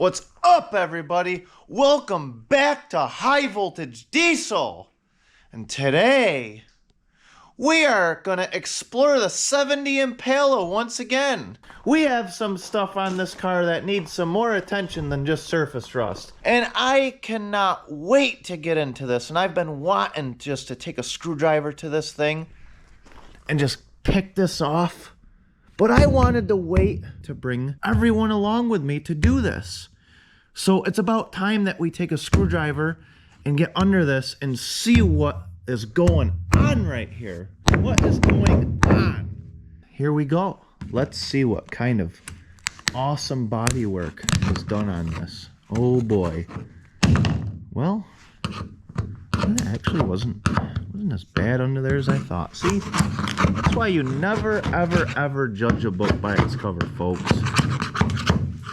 What's up, everybody? Welcome back to High Voltage Diesel. And today, we are going to explore the 70 Impala once again. We have some stuff on this car that needs some more attention than just surface rust. And I cannot wait to get into this. And I've been wanting just to take a screwdriver to this thing and just pick this off. But I wanted to wait to bring everyone along with me to do this. So it's about time that we take a screwdriver and get under this and see what is going on right here. What is going on? Here we go. Let's see what kind of awesome body work is done on this. Oh boy. Well, it actually wasn't as bad under there as I thought. See, that's why you never, ever judge a book by its cover, folks.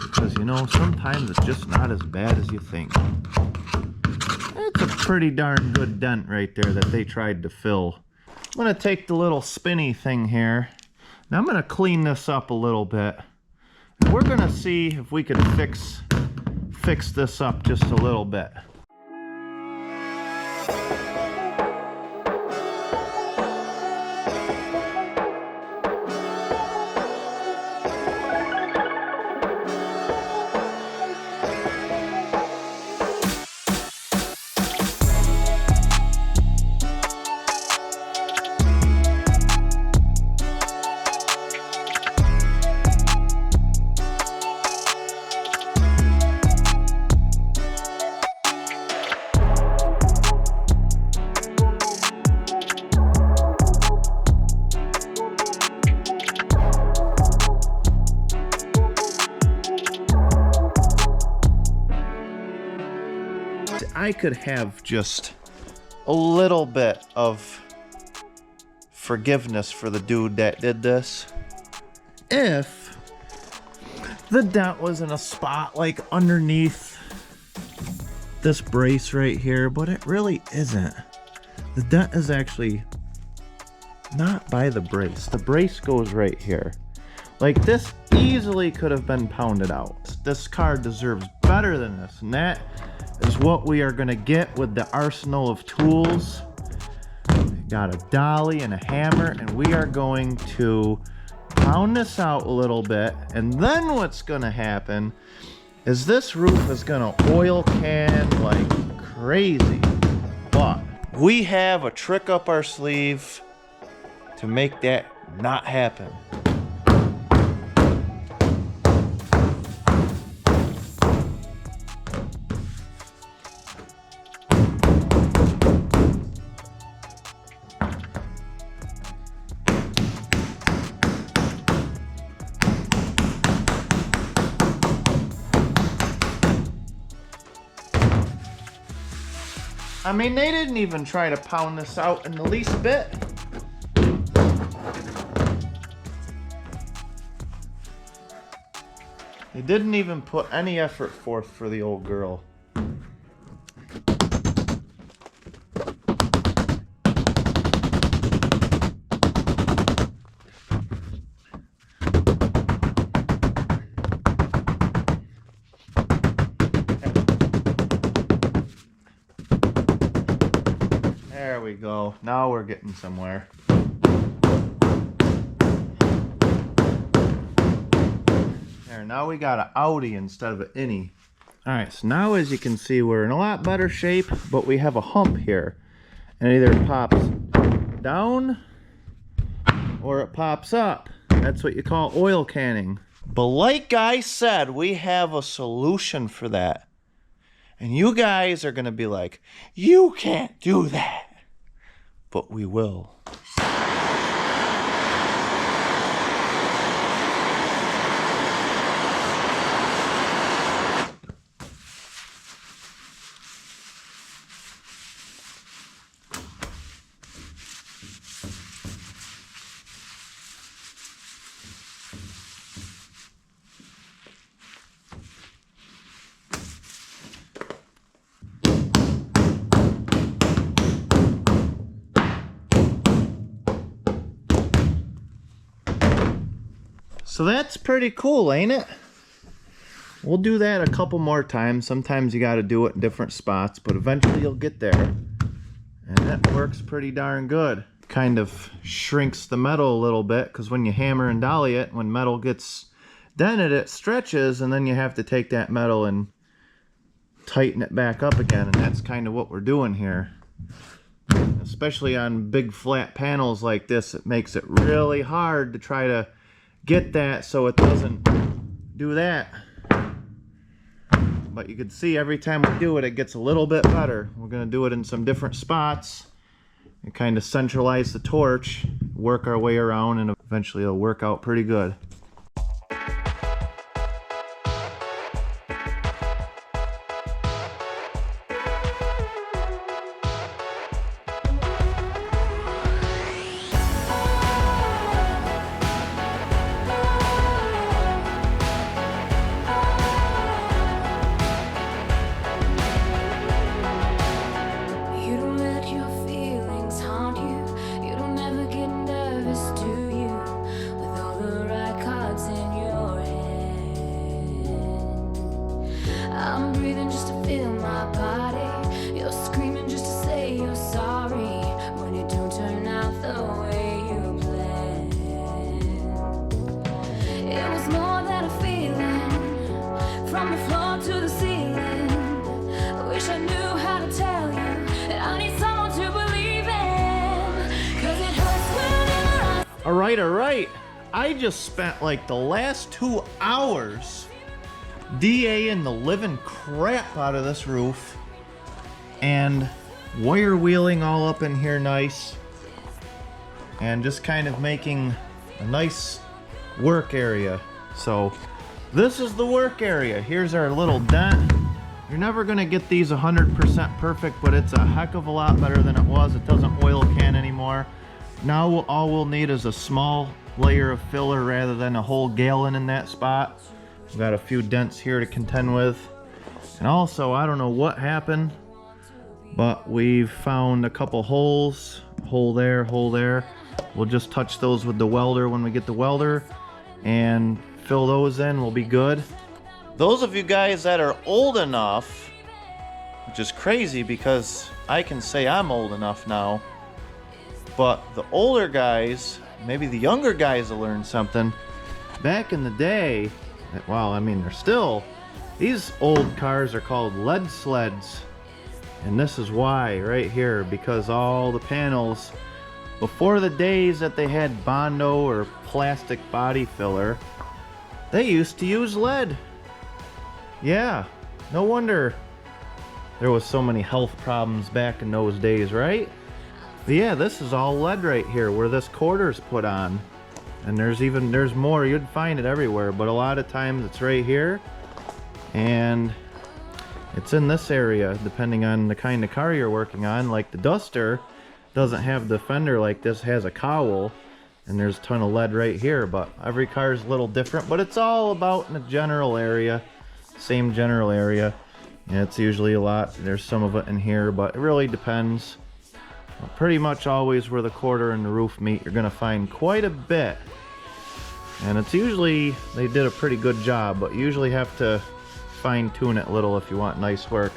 Because, you know, sometimes it's just not as bad as you think. It's a pretty darn good dent right there that they tried to fill. I'm going to take the little spinny thing here. Now I'm going to clean this up a little bit. And we're going to see if we can fix this up just a little bit. I could have just a little bit of forgiveness for the dude that did this if the dent was in a spot like underneath this brace right here, but it really isn't. The dent is actually not by the brace. The brace goes right here. Like, this easily could have been pounded out. This car deserves better than this, and that is what we are going to get with the arsenal of tools. We got a dolly and a hammer, and we are going to pound this out a little bit. And then what's going to happen is this roof is going to oil can like crazy. But we have a trick up our sleeve to make that not happen. I mean, they didn't even try to pound this out in the least bit. They didn't even put any effort forth for the old girl. There we go. Now we're getting somewhere. There, now we got an outie instead of an innie. Alright, so now as you can see, we're in a lot better shape, but we have a hump here. And it either pops down or it pops up. That's what you call oil canning. But like I said, we have a solution for that. And you guys are going to be like, you can't do that. But we will. So that's pretty cool, ain't it? we'll do that a couple more times. Sometimes you got to do it in different spots, but eventually you'll get there. And that works pretty darn good. Kind of shrinks the metal a little bit, because when you hammer and dolly it, when metal gets dented, it stretches, and then you have to take that metal and tighten it back up again, and that's kind of what we're doing here. Especially on big flat panels like this, it makes it really hard to try to get that so it doesn't do that. But you can see every time we do it, it gets a little bit better. We're going to do it in some different spots and kind of centralize the torch, work our way around, and eventually it'll work out pretty good. I'm breathing just to feel my body. You're screaming just to say you're sorry when it don't turn out the way you planned. It was more than a feeling, from the floor to the ceiling. I wish I knew how to tell you that I need someone to believe in, 'cause it hurts whenever I... All right. I just spent like the last 2 hours DAing the living crap out of this roof and wire wheeling all up in here nice, and just kind of making a nice work area. So this is the work area. Here's our little dent. You're never gonna get these 100% perfect, but it's a heck of a lot better than it was. It doesn't oil can anymore. Now all we'll need is a small layer of filler rather than a whole gallon in that spot. We've got a few dents here to contend with. And also, I don't know what happened, but we've found a couple holes. Hole there, hole there. We'll just touch those with the welder when we get the welder and fill those in. We'll be good. Those of you guys that are old enough, which is crazy because I can say I'm old enough now, but the older guys, maybe the younger guys will learn something. Back in the day, well, I mean, they're still, these old cars are called lead sleds. And this is why, right here, because all the panels, before the days that they had Bondo or plastic body filler, they used to use lead. Yeah, no wonder there was so many health problems back in those days, right? But yeah, this is all lead right here where this quarter's put on. And there's more. You'd find it everywhere, but a lot of times it's right here, and it's in this area depending on the kind of car you're working on. Like the Duster doesn't have the fender like this, has a cowl, and there's a ton of lead right here. But every car is a little different, but it's all about in the general area, same general area. And it's usually a lot. There's some of it in here, but it really depends. Pretty much always where the quarter and the roof meet, you're gonna find quite a bit. And it's usually, they did a pretty good job, but you usually have to fine tune it a little if you want nice work.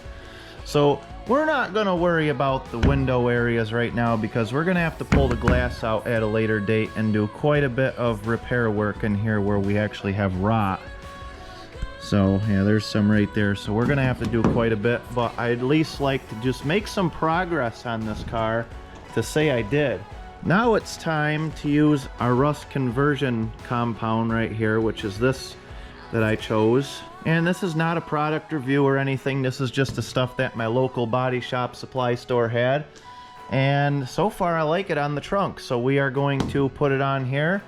So we're not gonna worry about the window areas right now because we're gonna have to pull the glass out at a later date and do quite a bit of repair work in here where we actually have rot. So yeah, there's some right there. So we're gonna have to do quite a bit, but I'd at least like to just make some progress on this car to say I did. Now it's time to use our rust conversion compound right here, which is this that I chose. And this is not a product review or anything. This is just the stuff that my local body shop supply store had. And so far I like it on the trunk. So we are going to put it on here.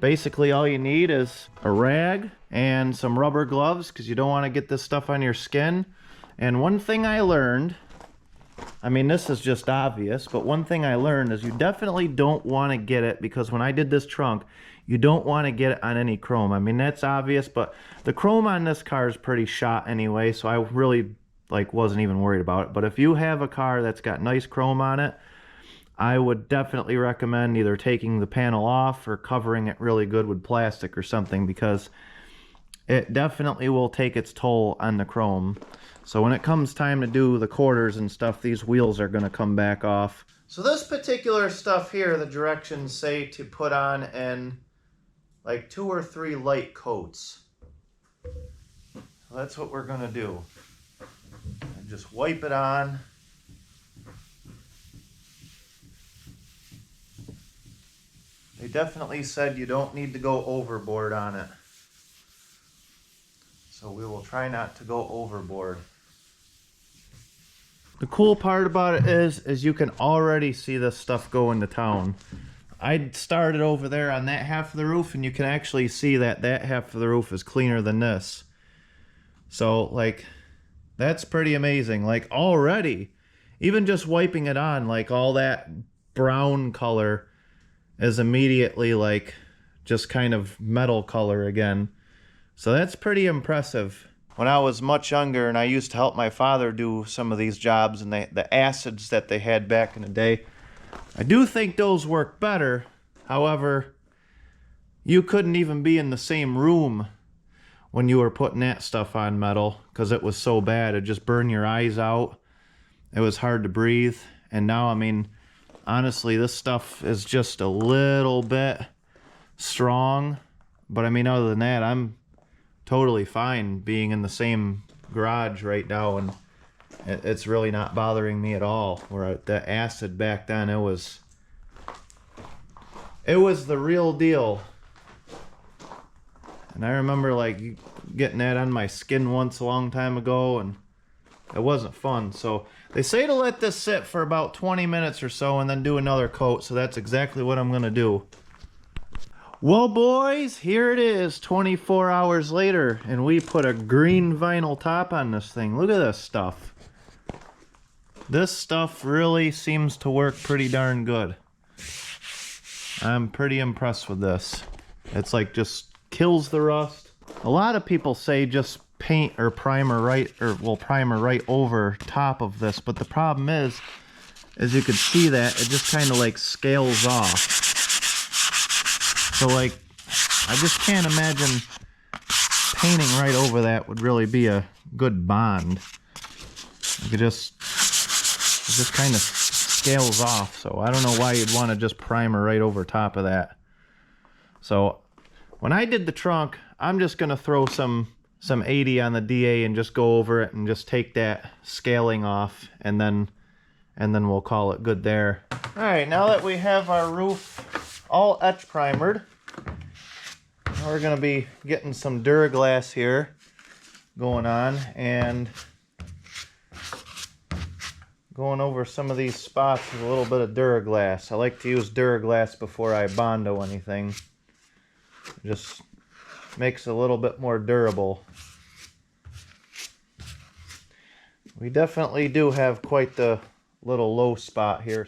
Basically all you need is a rag and some rubber gloves because you don't want to get this stuff on your skin. And one thing I learned, I mean, this is just obvious, but one thing I learned is you definitely don't want to get it, because when I did this trunk, you don't want to get it on any chrome. I mean, that's obvious, but the chrome on this car is pretty shot anyway, so I really wasn't even worried about it. But if you have a car that's got nice chrome on it, I would definitely recommend either taking the panel off or covering it really good with plastic or something, because it definitely will take its toll on the chrome. So when it comes time to do the quarters and stuff, these wheels are going to come back off. So this particular stuff here, the directions say to put on in like 2 or 3 light coats. So that's what we're going to do. And just wipe it on. They definitely said you don't need to go overboard on it. So we will try not to go overboard. The cool part about it is you can already see this stuff go into town. I started over there on that half of the roof, and you can actually see that that half of the roof is cleaner than this. So, like, that's pretty amazing. Like, already, even just wiping it on, like, all that brown color is immediately, like, just kind of metal color again. So that's pretty impressive. When I was much younger and I used to help my father do some of these jobs, and the acids that they had back in the day, I do think those work better. However, you couldn't even be in the same room when you were putting that stuff on metal because it was so bad. It just burned your eyes out. It was hard to breathe. And now, I mean, honestly, this stuff is just a little bit strong. But I mean, other than that, I'm totally fine being in the same garage right now, and it's really not bothering me at all. Where the acid back then, it was the real deal. And I remember like getting that on my skin once a long time ago, and it wasn't fun. So they say to let this sit for about 20 minutes or so and then do another coat, so that's exactly what I'm gonna do. Well, boys, here it is 24 hours later, and we put a green vinyl top on this thing. Look at this stuff. This stuff really seems to work pretty darn good. I'm pretty impressed with this. It's like just kills the rust. A lot of people say just paint or primer right over top of this, but the problem is, as you can see, that it just kind of like scales off. So, like, I just can't imagine painting right over that would really be a good bond. It just kind of scales off. So I don't know why you'd want to just primer right over top of that. So when I did the trunk, I'm just going to throw some 80 on the DA and just go over it and just take that scaling off, and then we'll call it good there. All right, now that we have our roof all etch primered, we're going to be getting some Duraglass here going on and going over some of these spots with a little bit of Duraglass. I like to use Duraglass before I Bondo anything. It just makes it a little bit more durable. We definitely do have quite the little low spot here.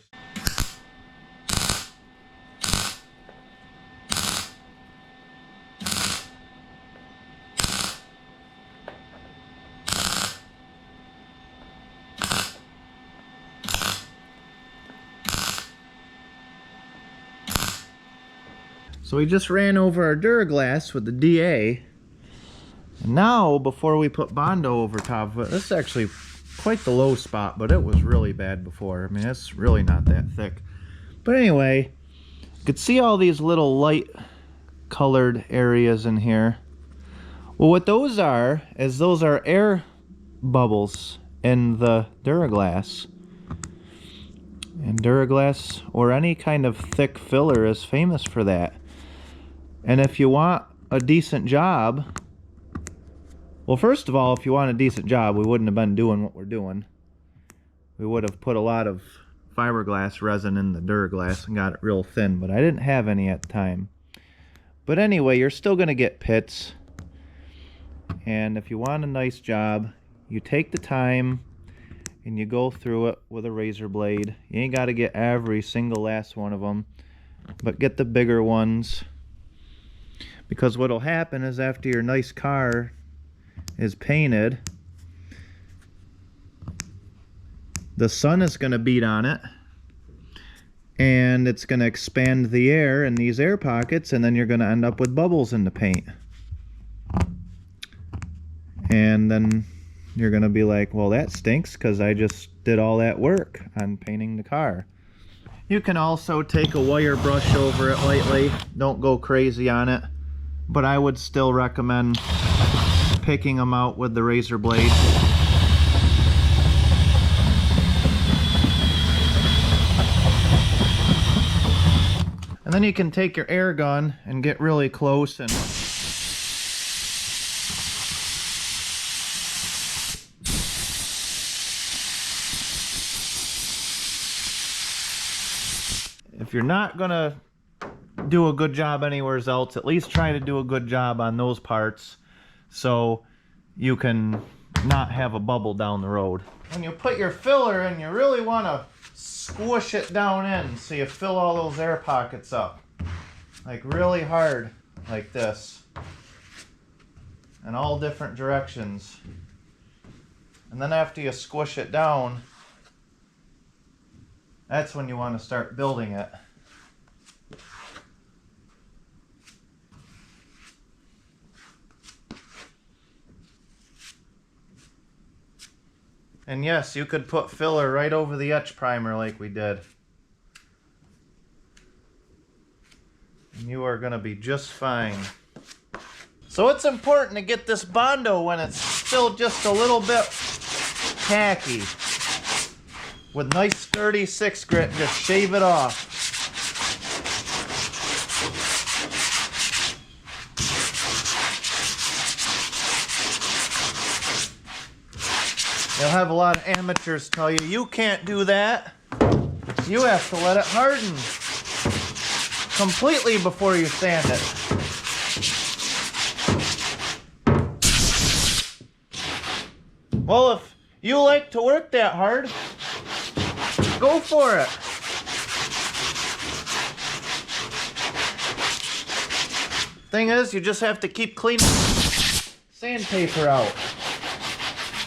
So we just ran over our Duraglass with the DA. And now, before we put Bondo over top of it, this is actually quite the low spot, but it was really bad before. I mean, it's really not that thick. But anyway, you could see all these little light colored areas in here. Well, what those are is those are air bubbles in the Duraglass. And Duraglass, or any kind of thick filler, is famous for that. And if you want a decent job, well, first of all, if you want a decent job, we wouldn't have been doing what we're doing. We would have put a lot of fiberglass resin in the Duraglass and got it real thin, but I didn't have any at the time. But anyway, you're still going to get pits. And if you want a nice job, you take the time and you go through it with a razor blade. You ain't got to get every single last one of them, but get the bigger ones. Because what'll happen is after your nice car is painted, the sun is going to beat on it, and it's going to expand the air in these air pockets, and then you're going to end up with bubbles in the paint. And then you're gonna be like, well, that stinks because I just did all that work on painting the car. You can also take a wire brush over it lightly. Don't go crazy on it, but I would still recommend picking them out with the razor blade. And then you can take your air gun and get really close and if you're not gonna do a good job anywhere else, at least try to do a good job on those parts so you can not have a bubble down the road. When you put your filler in, you really want to squish it down in so you fill all those air pockets up. Like really hard, like this. In all different directions. And then after you squish it down, that's when you want to start building it. And yes, you could put filler right over the etch primer like we did. And you are going to be just fine. So it's important to get this Bondo when it's still just a little bit tacky. With nice sturdy 6 grit, just shave it off. You'll have a lot of amateurs tell you, you can't do that. You have to let it harden completely before you sand it. Well, if you like to work that hard, go for it. Thing is, you just have to keep cleaning sandpaper out.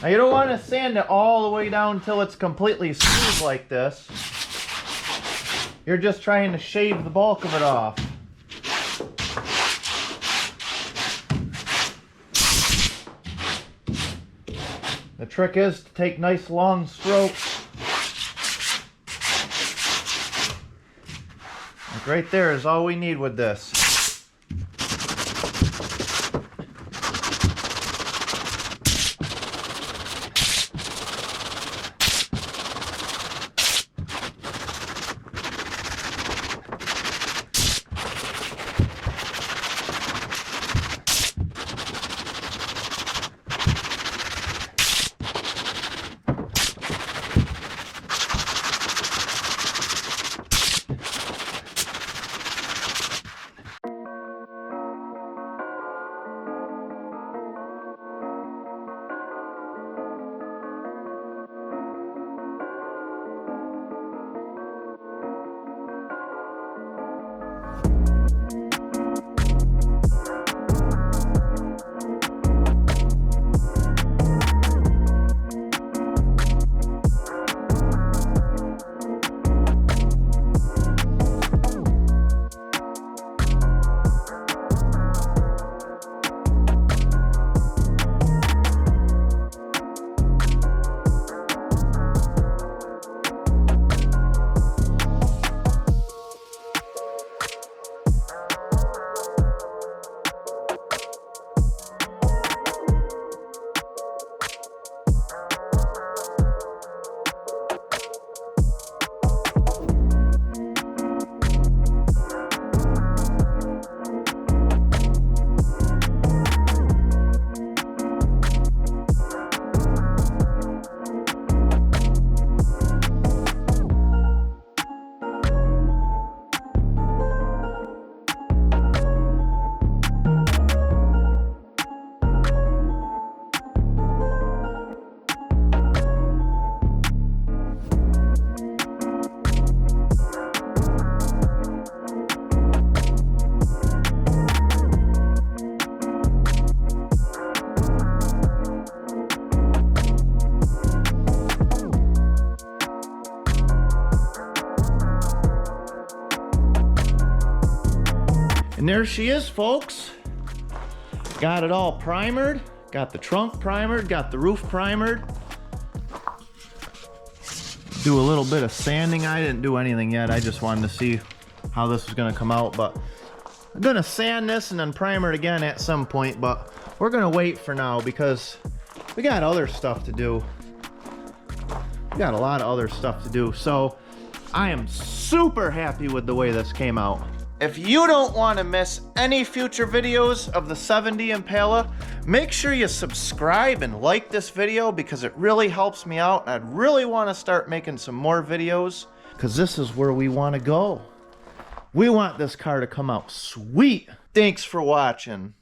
Now you don't want to sand it all the way down until it's completely smooth like this. You're just trying to shave the bulk of it off. The trick is to take nice long strokes. Like right there is all we need with this. And there she is, folks. Got it all primered, Got the trunk primered, got the roof primered. Do a little bit of sanding. I didn't do anything yet. I just wanted to see how this was gonna come out, but I'm gonna sand this and then primer it again at some point, but we're gonna wait for now because we got other stuff to do. We got a lot of other stuff to do, so I am super happy with the way this came out. If you don't want to miss any future videos of the 70 Impala, make sure you subscribe and like this video because it really helps me out. And I'd really want to start making some more videos because this is where we want to go. We want this car to come out sweet. Thanks for watching.